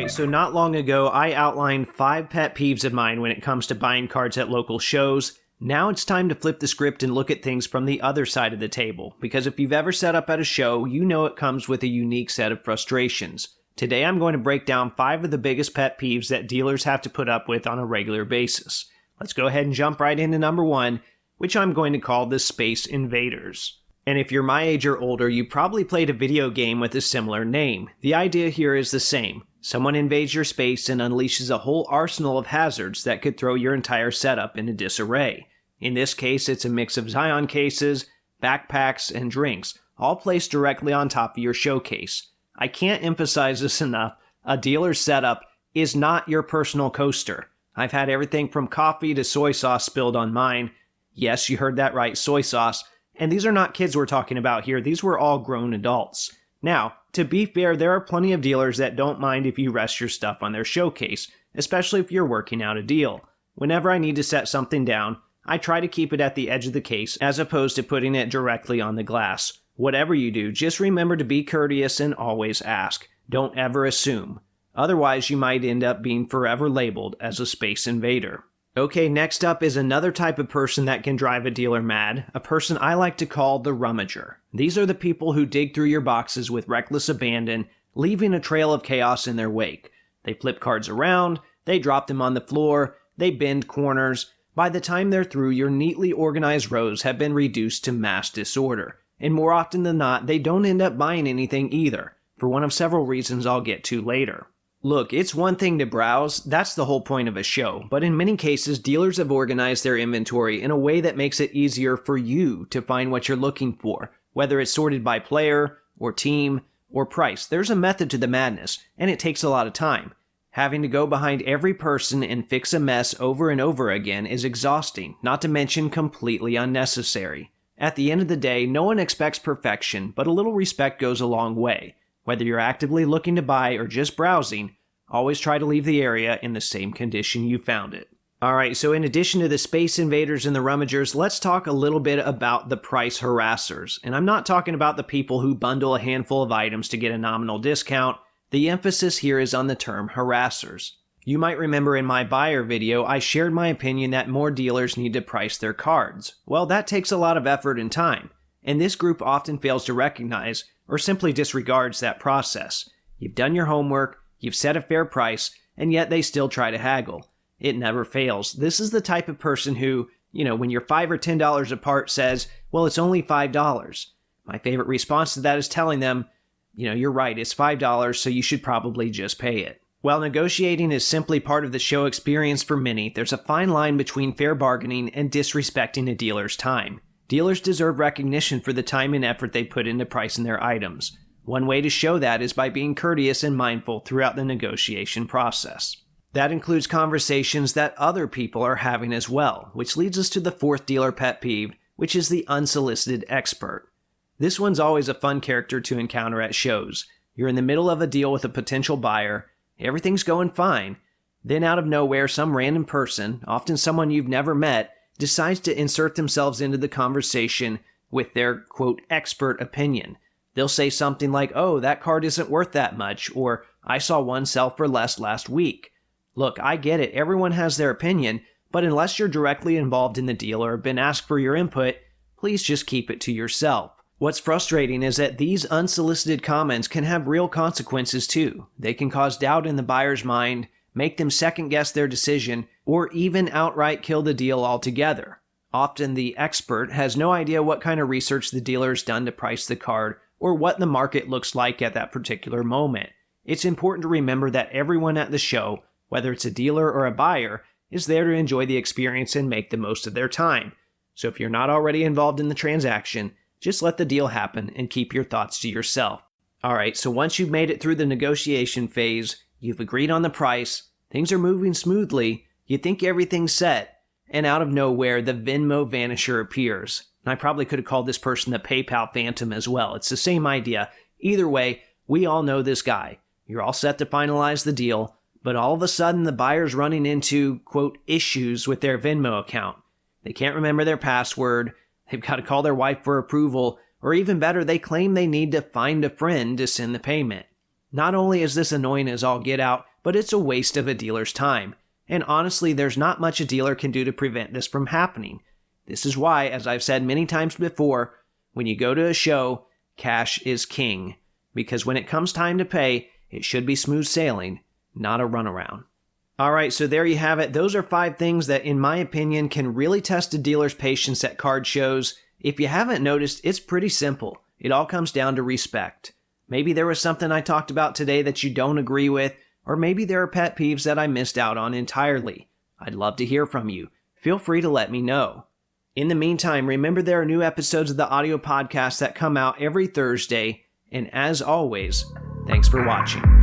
Alright, so not long ago, I outlined 5 pet peeves of mine when it comes to buying cards at local shows. Now it's time to flip the script and look at things from the other side of the table, because if you've ever set up at a show, you know it comes with a unique set of frustrations. Today I'm going to break down 5 of the biggest pet peeves that dealers have to put up with on a regular basis. Let's go ahead and jump right into number 1, which I'm going to call the Space Invaders. And if you're my age or older, you probably played a video game with a similar name. The idea here is the same. Someone invades your space and unleashes a whole arsenal of hazards that could throw your entire setup into disarray. In this case, it's a mix of Zion cases, backpacks, and drinks, all placed directly on top of your showcase. I can't emphasize this enough. A dealer's setup is not your personal coaster. I've had everything from coffee to soy sauce spilled on mine. Yes, you heard that right, soy sauce. And these are not kids we're talking about here. These were all grown adults. Now, to be fair, there are plenty of dealers that don't mind if you rest your stuff on their showcase, especially if you're working out a deal. Whenever I need to set something down, I try to keep it at the edge of the case as opposed to putting it directly on the glass. Whatever you do, just remember to be courteous and always ask. Don't ever assume. Otherwise, you might end up being forever labeled as a space invader. Okay, next up is another type of person that can drive a dealer mad, a person I like to call the Rummager. These are the people who dig through your boxes with reckless abandon, leaving a trail of chaos in their wake. They flip cards around, they drop them on the floor, they bend corners. By the time they're through, your neatly organized rows have been reduced to mass disorder. And more often than not, they don't end up buying anything either, for one of several reasons I'll get to later. Look, it's one thing to browse, that's the whole point of a show, but in many cases, dealers have organized their inventory in a way that makes it easier for you to find what you're looking for, whether it's sorted by player, or team, or price. There's a method to the madness, and it takes a lot of time. Having to go behind every person and fix a mess over and over again is exhausting, not to mention completely unnecessary. At the end of the day, no one expects perfection, but a little respect goes a long way. Whether you're actively looking to buy or just browsing, always try to leave the area in the same condition you found it. Alright, so in addition to the Space Invaders and the Rummagers, let's talk a little bit about the price harassers. And I'm not talking about the people who bundle a handful of items to get a nominal discount. The emphasis here is on the term harassers. You might remember in my buyer video, I shared my opinion that more dealers need to price their cards. Well, that takes a lot of effort and time, and this group often fails to recognize or simply disregards that process. You've done your homework, you've set a fair price, and yet they still try to haggle. It never fails. This is the type of person who, when you're $5 or $10 apart says, well, it's only $5. My favorite response to that is telling them, you're right, it's $5, so you should probably just pay it. While negotiating is simply part of the show experience for many, there's a fine line between fair bargaining and disrespecting a dealer's time. Dealers deserve recognition for the time and effort they put into pricing their items. One way to show that is by being courteous and mindful throughout the negotiation process. That includes conversations that other people are having as well, which leads us to the 4th dealer pet peeve, which is the unsolicited expert. This one's always a fun character to encounter at shows. You're in the middle of a deal with a potential buyer, everything's going fine, then out of nowhere some random person, often someone you've never met, decides to insert themselves into the conversation with their, quote, expert opinion. They'll say something like, oh, that card isn't worth that much, or I saw one sell for less last week. Look, I get it, everyone has their opinion, but unless you're directly involved in the deal or have been asked for your input, please just keep it to yourself. What's frustrating is that these unsolicited comments can have real consequences too. They can cause doubt in the buyer's mind, make them second-guess their decision, or even outright kill the deal altogether. Often the expert has no idea what kind of research the dealer has done to price the card or what the market looks like at that particular moment. It's important to remember that everyone at the show, whether it's a dealer or a buyer, is there to enjoy the experience and make the most of their time. So if you're not already involved in the transaction, just let the deal happen and keep your thoughts to yourself. Alright, so once you've made it through the negotiation phase, you've agreed on the price, things are moving smoothly, you think everything's set, and out of nowhere, the Venmo Vanisher appears. And I probably could have called this person the PayPal Phantom as well. It's the same idea. Either way, we all know this guy. You're all set to finalize the deal, but all of a sudden the buyer's running into, quote, issues with their Venmo account. They can't remember their password, they've got to call their wife for approval, or even better, they claim they need to find a friend to send the payment. Not only is this annoying as all get out, but it's a waste of a dealer's time. And honestly, there's not much a dealer can do to prevent this from happening. This is why, as I've said many times before, when you go to a show, cash is king. Because when it comes time to pay, it should be smooth sailing, not a runaround. Alright, so there you have it. Those are 5 things that, in my opinion, can really test a dealer's patience at card shows. If you haven't noticed, it's pretty simple. It all comes down to respect. Maybe there was something I talked about today that you don't agree with, or maybe there are pet peeves that I missed out on entirely. I'd love to hear from you. Feel free to let me know. In the meantime, remember there are new episodes of the audio podcast that come out every Thursday, and as always, thanks for watching.